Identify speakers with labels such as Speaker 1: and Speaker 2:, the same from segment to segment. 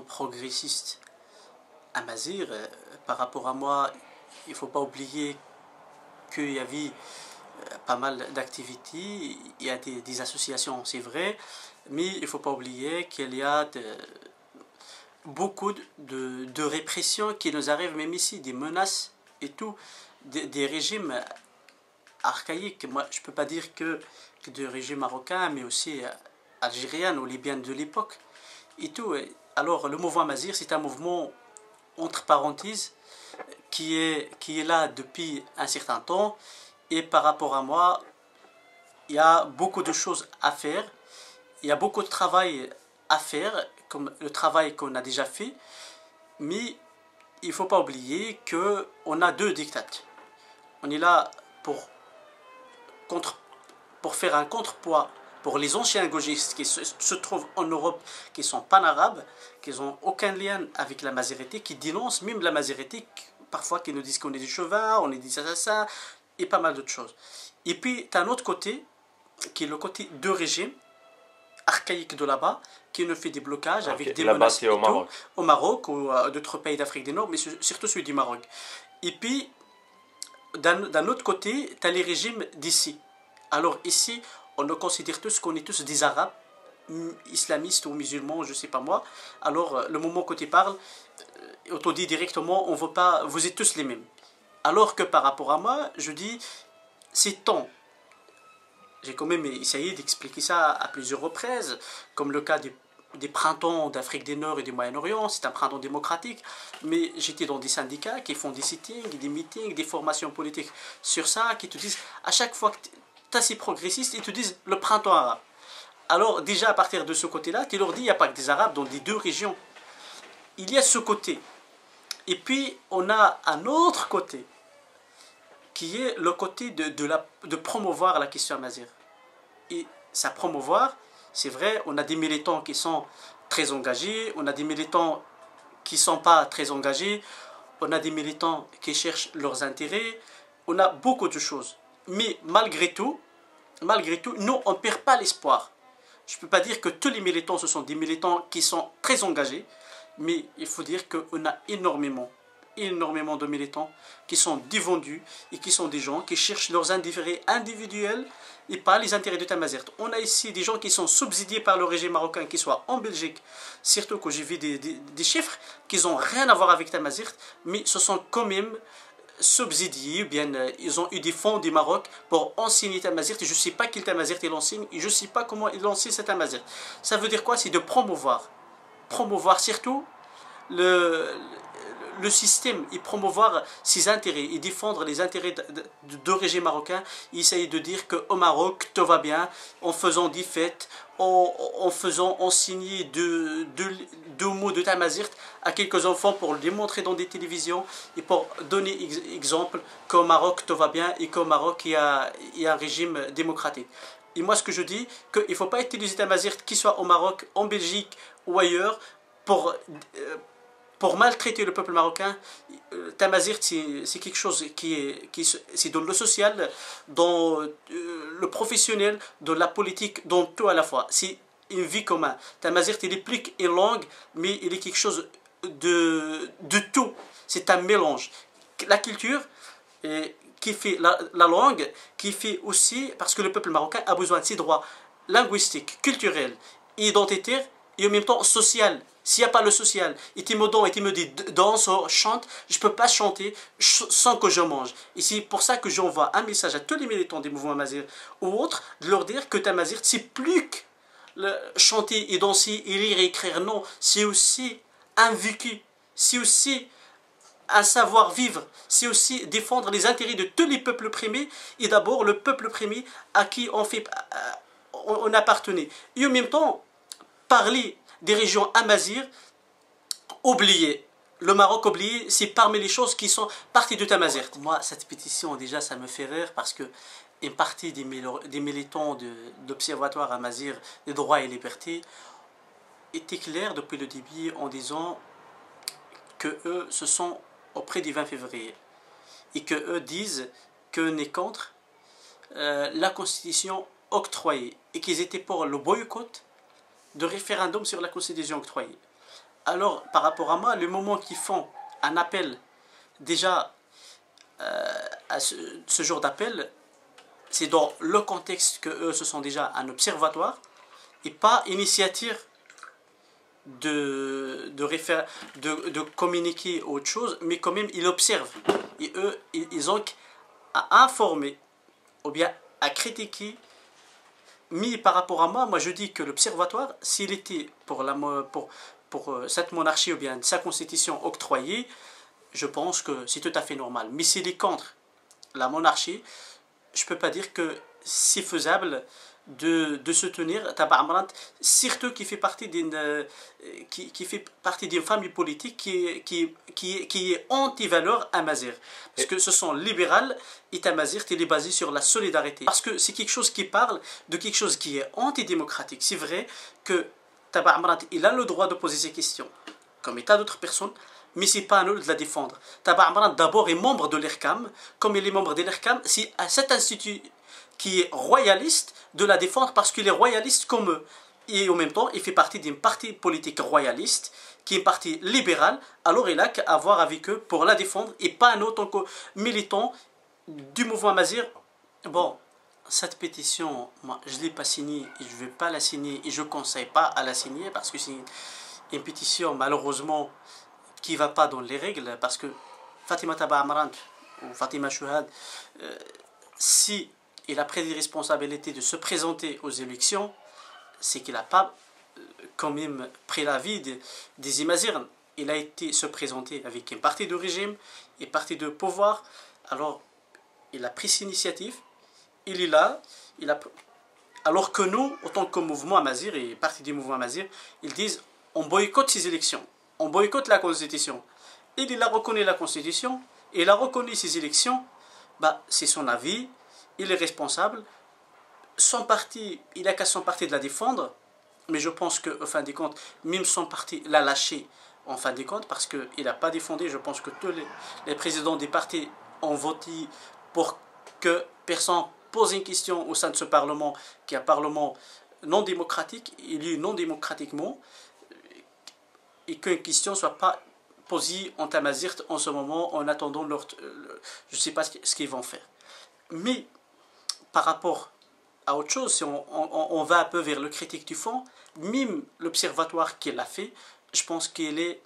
Speaker 1: progressiste à Mazir. Par rapport à moi, il ne faut pas oublier qu'il y avait pas mal d'activités, il y a des associations, c'est vrai, mais il ne faut pas oublier qu'il y a beaucoup de répression qui nous arrivent même ici, des menaces et tout, des régimes archaïques. Moi, je ne peux pas dire que du régime marocain, mais aussi algérien ou libyen de l'époque et tout. Alors, le mouvement Mazir, c'est un mouvement, entre parenthèses, qui est là depuis un certain temps. Et par rapport à moi, il y a beaucoup de choses à faire. Il y a beaucoup de travail à faire, comme le travail qu'on a déjà fait. Mais il ne faut pas oublier qu'on a deux dictats. On est là pour faire un contrepoids pour les anciens gauchistes qui se trouvent en Europe, qui sont panarabes, qui n'ont aucun lien avec la mazérité, qui dénoncent même la mazérité, parfois qui nous disent qu'on est des chauvins, on est des assassins, et pas mal d'autres choses. Et puis, tu as un autre côté, qui est le côté de régime, archaïque de là-bas, qui nous fait des blocages avec des menaces
Speaker 2: au Maroc.
Speaker 1: Au Maroc ou d'autres pays d'Afrique du Nord, mais surtout celui du Maroc. Et puis, d'un autre côté, tu as les régimes d'ici. Alors ici, on nous considère tous qu'on est tous des Arabes, islamistes ou musulmans, je ne sais pas moi. Alors, le moment que tu parles, on te dit directement, on veut pas, vous êtes tous les mêmes. Alors que par rapport à moi, je dis, c'est temps. J'ai quand même essayé d'expliquer ça à plusieurs reprises, comme le cas des printemps d'Afrique du Nord et du Moyen-Orient, c'est un printemps démocratique, mais j'étais dans des syndicats qui font des sittings, des meetings, des formations politiques sur ça, qui te disent, à chaque fois que tu as ces progressistes, ils te disent le printemps arabe. Alors déjà à partir de ce côté-là, tu leur dis, il n'y a pas que des Arabes dans les deux régions. Il y a ce côté. Et puis on a un autre côté, qui est le côté de promouvoir la question amazigh. Et ça promouvoir, c'est vrai, on a des militants qui sont très engagés, on a des militants qui ne sont pas très engagés, on a des militants qui cherchent leurs intérêts, on a beaucoup de choses. Mais malgré tout, nous, on ne perd pas l'espoir. Je ne peux pas dire que tous les militants, ce sont des militants qui sont très engagés, mais il faut dire qu'on a énormément de militants qui sont défendus et qui sont des gens qui cherchent leurs intérêts individuels et pas les intérêts de Tamazight. On a ici des gens qui sont subsidiés par le régime marocain, qui soient en Belgique, surtout que j'ai vu des chiffres qui n'ont rien à voir avec Tamazight, mais ce sont quand même subsidiés, ou bien ils ont eu des fonds du Maroc pour enseigner Tamazight. Je ne sais pas quel Tamazight il enseigne et je ne sais pas comment il enseigne cet Tamazight. Ça veut dire quoi? C'est de promouvoir surtout le système et promouvoir ses intérêts et défendre les intérêts de régime marocain. Il essaye de dire qu'au Maroc, tout va bien en faisant des fêtes, en faisant enseigner deux mots de Tamazight à quelques enfants pour le démontrer dans des télévisions et pour donner exemple qu'au Maroc, tout va bien et qu'au Maroc, il y a un régime démocratique. Et moi, ce que je dis, qu'il ne faut pas utiliser Tamazight, qu'il soit au Maroc, en Belgique ou ailleurs, pour maltraiter le peuple marocain. Tamazight, c'est quelque chose c'est dans le social, dans le professionnel, dans la politique, dans tout à la fois. C'est une vie commune. Tamazight, il est plus qu'une langue, mais il est quelque chose de tout. C'est un mélange. La culture, qui fait la langue, qui fait aussi, parce que le peuple marocain a besoin de ses droits linguistiques, culturels, identitaires, et en même temps social. S'il n'y a pas le social, et tu me dis danse, chante, je ne peux pas chanter sans que je mange. Et c'est pour ça que j'envoie un message à tous les militants des mouvements Mazir ou autres, de leur dire que Tamazight, c'est plus que chanter et danser et lire et écrire. Non, c'est aussi un vécu, c'est aussi un savoir-vivre, c'est aussi défendre les intérêts de tous les peuples opprimés, et d'abord le peuple opprimé à qui on appartenait. Et en même temps, parler des régions amazighs oubliées. Le Maroc oublié, c'est parmi les choses qui sont parties de Tamazight. Moi, cette pétition, déjà, ça me fait rire parce que une partie des militants de l'Observatoire amazigh des droits et libertés était claire depuis le début en disant que eux, ce sont auprès du 20 février et que eux disent qu'on est contre la constitution octroyée et qu'ils étaient pour le boycott de référendum sur la constitution octroyée. Alors, par rapport à moi, le moment qu'ils font un appel, déjà, à ce genre d'appel, c'est dans le contexte que eux, ce sont déjà un observatoire et pas initiative de communiquer autre chose, mais quand même, ils observent. Et eux, ils ont à informer ou bien à critiquer. Mais par rapport à moi, moi je dis que l'observatoire, s'il était pour cette monarchie ou bien sa constitution octroyée, je pense que c'est tout à fait normal. Mais s'il est contre la monarchie, je ne peux pas dire que c'est faisable de soutenir Taba Amrant, surtout qui fait partie d'une famille politique qui est anti-valeur amazigh. Parce que ce sont libérales et amazigh, il est basé sur la solidarité. Parce que c'est quelque chose qui parle de quelque chose qui est antidémocratique. C'est vrai que Taba Amrant, il a le droit de poser ses questions, comme état d'autres personnes, mais ce n'est pas à nous de la défendre. Taba Amrant, d'abord, est membre de l'ERCAM. Comme il est membre de l'ERCAM, c'est à cet institut qui est royaliste de la défendre parce qu'il est royaliste comme eux. Et en même temps, il fait partie d'un parti politique royaliste qui est un parti libéral. Alors il a qu'à voir avec eux pour la défendre et pas nous en tant que militants du mouvement amazigh. Bon, cette pétition, moi, je ne l'ai pas signée et je ne vais pas la signer et je ne conseille pas à la signer parce que c'est une pétition malheureusement qui ne va pas dans les règles parce que Fatima Taba Amrant ou Fatima Chouhad, si il a pris des responsabilités de se présenter aux élections, c'est qu'il n'a pas quand même pris l'avis des Imazigh. Il a été se présenter avec un parti de régime et un parti de pouvoir. Alors, il a pris cette initiative, il est là, alors que nous, en tant que mouvement amazigh et parti du mouvement amazigh, ils disent on boycotte ces élections, on boycotte la Constitution. Il a reconnu la Constitution, il a reconnu ces élections, bah, c'est son avis. Il est responsable. Son parti, il a qu'à son parti de la défendre. Mais je pense qu'au fin des comptes, même son parti l'a lâché en fin des comptes parce qu'il n'a pas défendu. Je pense que tous les présidents des partis ont voté pour que personne pose une question au sein de ce Parlement, qui est un Parlement non démocratique, élu non démocratiquement, et qu'une question ne soit pas posée en Amazigh en ce moment en attendant je ne sais pas ce qu'ils vont faire. Mais par rapport à autre chose, si on va un peu vers le critique du fond, même l'observatoire qu'il a fait, je pense qu'il est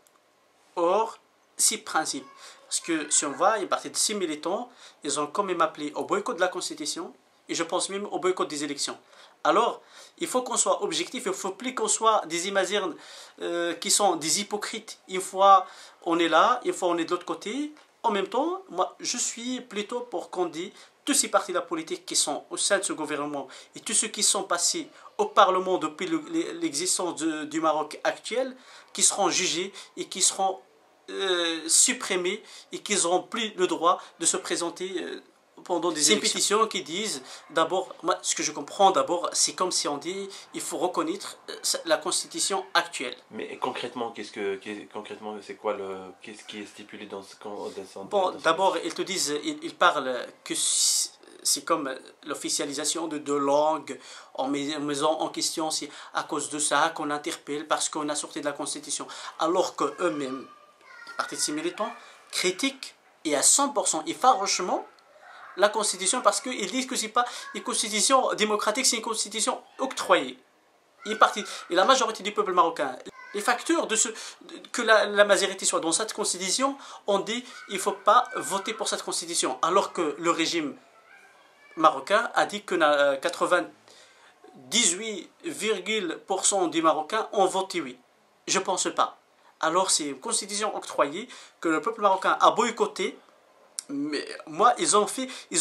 Speaker 1: hors ces principes. Parce que si on voit, une partie de 6 militants, ils ont quand même appelé au boycott de la Constitution, et je pense même au boycott des élections. Alors, il faut qu'on soit objectif, il ne faut plus qu'on soit des Imazigh qui sont des hypocrites. Une fois on est là, une fois on est de l'autre côté. En même temps, moi, je suis plutôt pour qu'on dise tous ces partis de la politique qui sont au sein de ce gouvernement et tous ceux qui sont passés au Parlement depuis l'existence du Maroc actuel, qui seront jugés et qui seront supprimés et qui n'auront plus le droit de se présenter pendant des élections. Pétitions qui disent, d'abord, moi ce que je comprends d'abord, c'est comme si on dit, il faut reconnaître la constitution actuelle.
Speaker 2: Mais concrètement, concrètement, c'est quoi qu'est-ce qui est stipulé dans ce
Speaker 1: Bon, d'abord, ils te disent, ils parlent que c'est comme l'officialisation de deux langues en mettant en question, c'est à cause de ça qu'on interpelle parce qu'on a sorti de la constitution. Alors qu'eux-mêmes, partie de ces militants, critiquent et à 100% et farouchement la constitution parce qu'ils disent que ce n'est pas une constitution démocratique, c'est une constitution octroyée. Et la majorité du peuple marocain, les facteurs que la majorité soit dans cette constitution, on dit qu'il ne faut pas voter pour cette constitution. Alors que le régime marocain a dit que 98,% des Marocains ont voté oui. Je ne pense pas. Alors c'est une constitution octroyée que le peuple marocain a boycottée. Mais moi, ils ont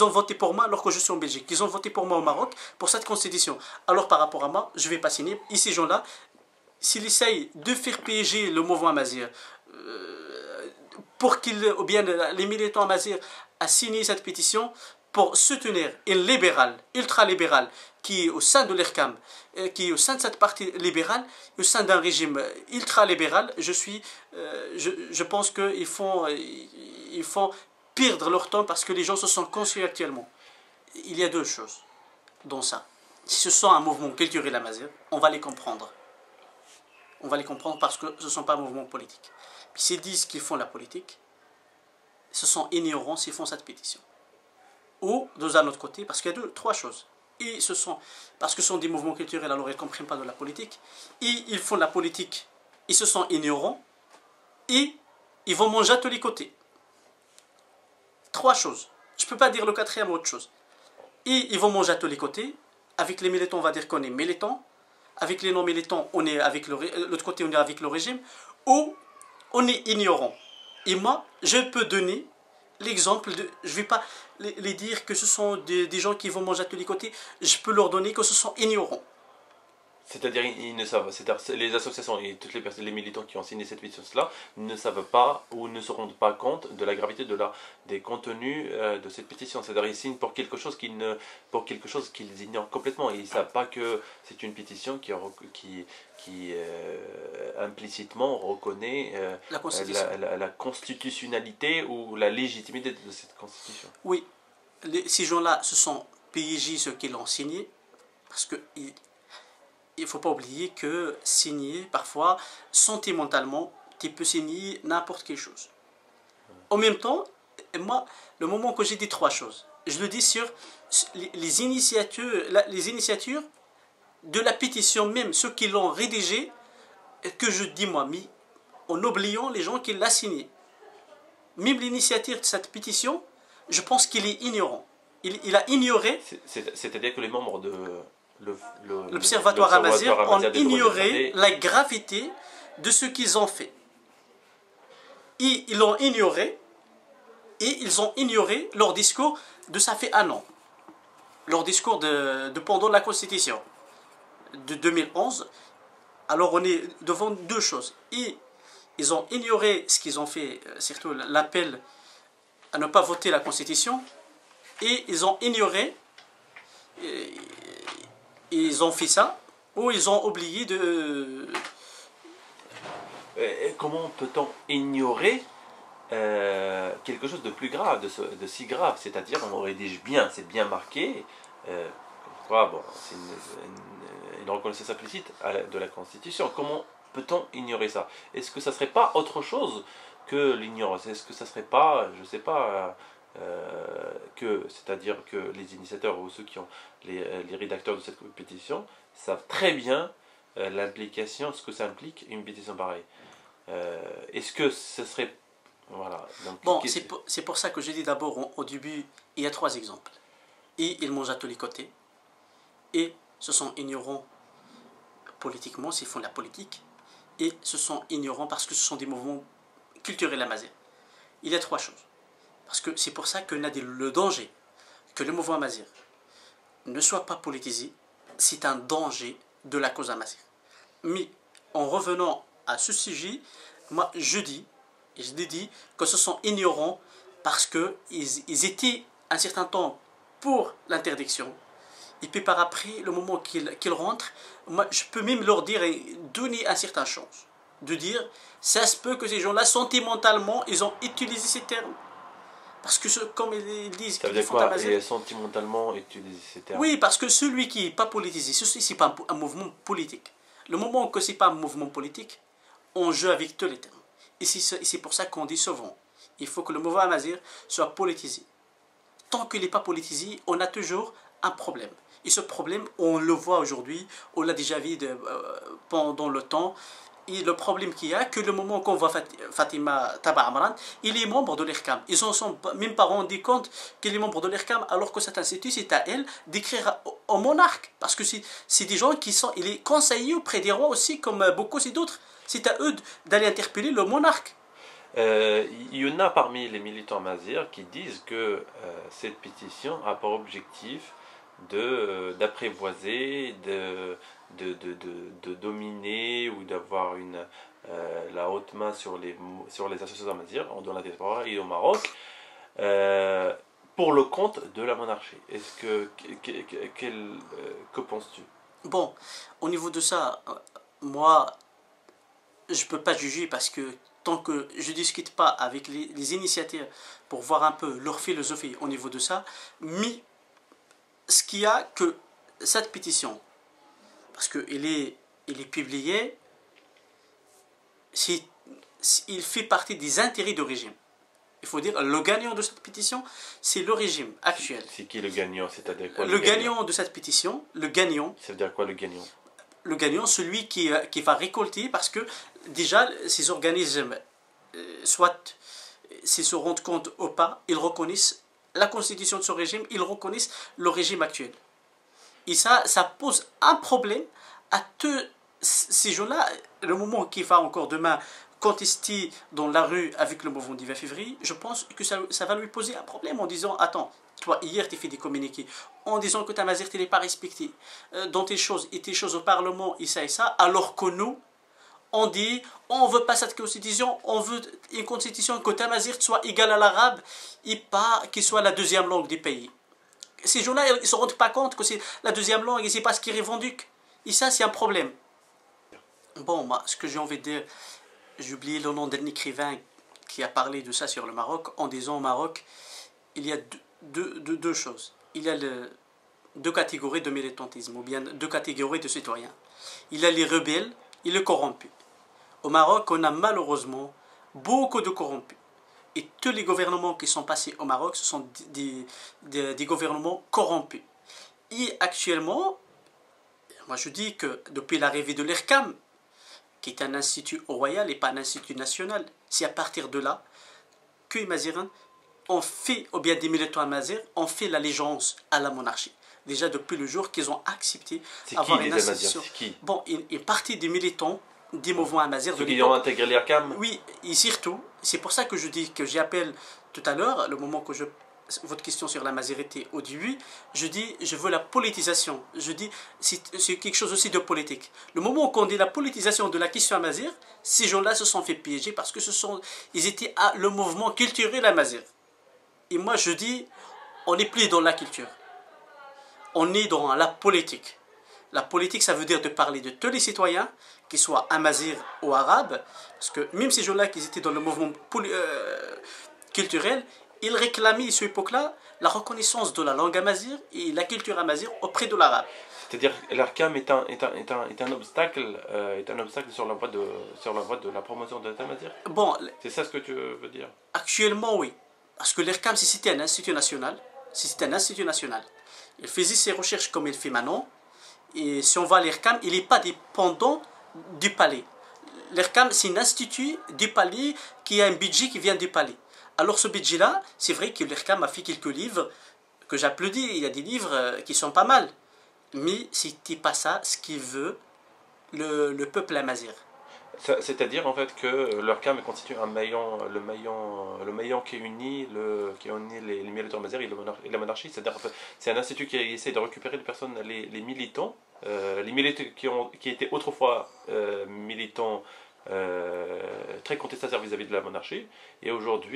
Speaker 1: voté pour moi alors que je suis en Belgique. Ils ont voté pour moi au Maroc pour cette constitution. Alors par rapport à moi, je ne vais pas signer. Et ces gens-là, s'ils essayent de faire piéger le mouvement amazigh, ou bien les militants amazigh à signer cette pétition pour soutenir un libéral, ultra-libéral, qui est au sein de l'ERCAM, qui est au sein de cette partie libérale, au sein d'un régime ultra-libéral, je pense qu'ils font perdre leur temps parce que les gens se sont conscients actuellement. Il y a deux choses dans ça. Si ce sont un mouvement culturel amazigh, on va les comprendre. on va les comprendre parce que ce ne sont pas un mouvement politique. S'ils disent qu'ils font la politique, ce sont ignorants s'ils font cette pétition. Ou, de un autre côté, parce qu'il y a trois choses. Et parce que ce sont des mouvements culturels, alors ils ne comprennent pas de la politique. Et ils font la politique, ils se sont ignorants. Et ils vont manger à tous les côtés. Trois choses. Je ne peux pas dire le quatrième autre chose. Et ils vont manger à tous les côtés. Avec les militants, on va dire qu'on est militants. Avec les non-militants, on est avec l'autre côté, on est avec le régime. Ou on est ignorant. Et moi, je peux donner l'exemple de... Je ne vais pas les dire que ce sont des gens qui vont manger à tous les côtés. Je peux leur donner que ce sont ignorants.
Speaker 2: C'est-à-dire ils ne savent, les associations et toutes les personnes, les militants qui ont signé cette pétition-là ne savent pas ou ne se rendent pas compte de la gravité des contenus de cette pétition. C'est-à-dire ils signent pour quelque chose qu'ils ignorent complètement. Et ils ne savent pas que c'est une pétition qui implicitement reconnaît la constitutionnalité ou la légitimité de cette constitution.
Speaker 1: Oui, ces gens-là, ce sont PIJ ceux qui l'ont signé, parce que... Il ne faut pas oublier que signer, parfois, sentimentalement, tu peux signer n'importe quelle chose. En même temps, moi, le moment que j'ai dit trois choses, je le dis sur les initiatures de la pétition, même ceux qui l'ont rédigée, que je dis moi, mais en oubliant les gens qui l'ont signé. Même l'initiateur de cette pétition, je pense qu'il est ignorant. Il a ignoré...
Speaker 2: C'est-à-dire que les membres de...
Speaker 1: L'Observatoire Amazigh ont ignoré la gravité de ce qu'ils ont fait. Et ils l'ont ignoré, et ils ont ignoré leur discours de ça fait un an. Leur discours de pendant la Constitution de 2011. Alors on est devant deux choses. Et ils ont ignoré ce qu'ils ont fait, surtout l'appel à ne pas voter la Constitution, et ils ont ignoré... Ils ont fait ça, ou ils ont oublié de...
Speaker 2: Comment peut-on ignorer quelque chose de plus grave, de si grave? C'est-à-dire, on rédige bien, c'est bien marqué, bon, c'est une reconnaissance implicite de la Constitution. Comment peut-on ignorer ça? Est-ce que ça ne serait pas autre chose que l'ignorance? Est-ce que ça ne serait pas, je ne sais pas... c'est-à-dire que les initiateurs ou ceux qui ont les rédacteurs de cette pétition savent très bien l'implication, ce que ça implique une pétition pareille. Est-ce que ce serait... Voilà. Donc,
Speaker 1: bon, c'est pour ça que j'ai dit d'abord au début, il y a trois exemples. Et ils mangent à tous les côtés. Et ce sont ignorants politiquement, s'ils font de la politique. Et ce sont ignorants parce que ce sont des mouvements culturels amazigh. Il y a trois choses. Parce que c'est pour ça qu'on a le danger que le mouvement amazigh ne soit pas politisé. C'est un danger de la cause amazigh. Mais en revenant à ce sujet, moi je dis, et je l'ai dit, que ce sont ignorants parce qu'ils étaient un certain temps pour l'interdiction. Et puis par après, le moment qu'ils rentrent, moi je peux même leur dire et donner un certain chance. De dire, ça se peut que ces gens-là, sentimentalement, ils ont utilisé ces termes. Parce que, comme ils disent...
Speaker 2: Ça veut dire quoi? Et sentimentalement utiliser ces termes?
Speaker 1: Oui, parce que celui qui n'est pas politisé, ceci, ce n'est pas un mouvement politique. Le moment que ce n'est pas un mouvement politique, on joue avec tous les termes. Et c'est pour ça qu'on dit souvent, il faut que le mouvement amazigh soit politisé. Tant qu'il n'est pas politisé, on a toujours un problème. Et ce problème, on le voit aujourd'hui, on l'a déjà vu pendant le temps. Et le problème qu'il y a, que le moment qu'on voit Fatima Taba Amran, il est membre de l'IRCAM. Ils ne se sont même pas rendus compte qu'il est membre de l'IRCAM, alors que cet institut, c'est à elle d'écrire au monarque. Parce que c'est des gens qui sont... Il est conseiller auprès des rois aussi, comme beaucoup d'autres. C'est à eux d'aller interpeller le monarque.
Speaker 2: Il y en a parmi les militants amazigh qui disent que cette pétition a pour objectif d'apprivoiser, de dominer ou d'avoir la haute main sur les associations amazigh dans la diaspora et au Maroc pour le compte de la monarchie. Est-ce que penses-tu?
Speaker 1: Bon, au niveau de ça, moi, je ne peux pas juger parce que tant que je ne discute pas avec les initiateurs pour voir un peu leur philosophie au niveau de ça, mais ce qu'il y a que cette pétition, parce qu'elle est publiée il fait partie des intérêts du régime. Il faut dire, le gagnant de cette pétition, c'est le régime actuel.
Speaker 2: C'est qui le gagnant? C'est-à-dire quoi
Speaker 1: Le gagnant de cette pétition, le gagnant...
Speaker 2: Ça veut dire quoi le gagnant?
Speaker 1: Le gagnant, celui qui va récolter, parce que déjà, ces organismes, soit s'ils se rendent compte ou pas, ils reconnaissent la constitution de ce régime, ils reconnaissent le régime actuel. Et ça pose un problème à tous ces gens-là. Le moment qui va encore demain contester dans la rue avec le mouvement du 20 février, je pense que ça va lui poser un problème en disant, attends, toi, hier, tu as fait des communiqués en disant que ta mazir, tu n'es pas respectée dans tes choses au Parlement, et ça, alors que nous, on dit, on ne veut pas cette constitution, on veut une constitution que ta mazir soit égale à l'arabe et pas qu'il soit la deuxième langue du pays. Ces gens-là, ils ne se rendent pas compte que c'est la deuxième langue et ce n'est pas ce qu'ils revendiquent. Et ça, c'est un problème. Bon, moi, ce que j'ai envie de dire, j'ai oublié le nom d'un écrivain qui a parlé de ça sur le Maroc, en disant au Maroc, il y a deux choses. Il y a deux catégories de militantisme, ou bien deux catégories de citoyens. Il y a les rebelles et les corrompus. Au Maroc, on a malheureusement beaucoup de corrompus. Et tous les gouvernements qui sont passés au Maroc, ce sont des gouvernements corrompus. Et actuellement, moi je dis que depuis l'arrivée de l'IRCAM, qui est un institut royal et pas un institut national, c'est à partir de là que les Mazirin ont fait, ou bien des militants amazirs, ont fait l'allégeance à la monarchie. Déjà depuis le jour qu'ils ont accepté
Speaker 2: avoir une institution.
Speaker 1: Bon, une partie des militants des mouvements amazirs.
Speaker 2: Ceux qui ont intégré l'IRCAM.
Speaker 1: Oui, et surtout, c'est pour ça que je dis que j'appelle tout à l'heure, le moment que votre question sur la mazirité au début, je dis, je veux la politisation. Je dis, c'est quelque chose aussi de politique. Le moment où on dit la politisation de la question amazir, ces gens-là se sont fait piéger parce que ils étaient à le mouvement culturel amazir. Et moi, je dis, on n'est plus dans la culture. On est dans la politique. La politique, ça veut dire de parler de tous les citoyens, qu'ils soient amazirs ou arabes, parce que même ces gens-là qui étaient dans le mouvement culturel, ils réclamaient à cette époque-là la reconnaissance de la langue amazir et la culture amazir auprès de l'arabe.
Speaker 2: C'est-à-dire l'IRCAM est un obstacle sur la voie de la promotion de l'amazir.
Speaker 1: Bon,
Speaker 2: c'est ça ce que tu veux dire?
Speaker 1: Actuellement, oui. Parce que l'IRCAM, si c'était un institut national, il faisait ses recherches comme il fait maintenant. Et si on va à l'IRCAM, il n'est pas dépendant du palais. L'IRCAM, c'est un institut du palais qui a un budget qui vient du palais. Alors ce budget-là, c'est vrai que l'IRCAM a fait quelques livres que j'applaudis. Il y a des livres qui sont pas mal. Mais c'était pas ça ce qu'il veut le peuple amazir.
Speaker 2: C'est-à-dire en fait que l'IRCAM constitue le maillon qui unit les militants amazirs et la monarchie. C'est-à-dire en fait, c'est un institut qui essaie de récupérer les militants qui étaient autrefois militants très contestataires vis-à-vis de la monarchie, et aujourd'hui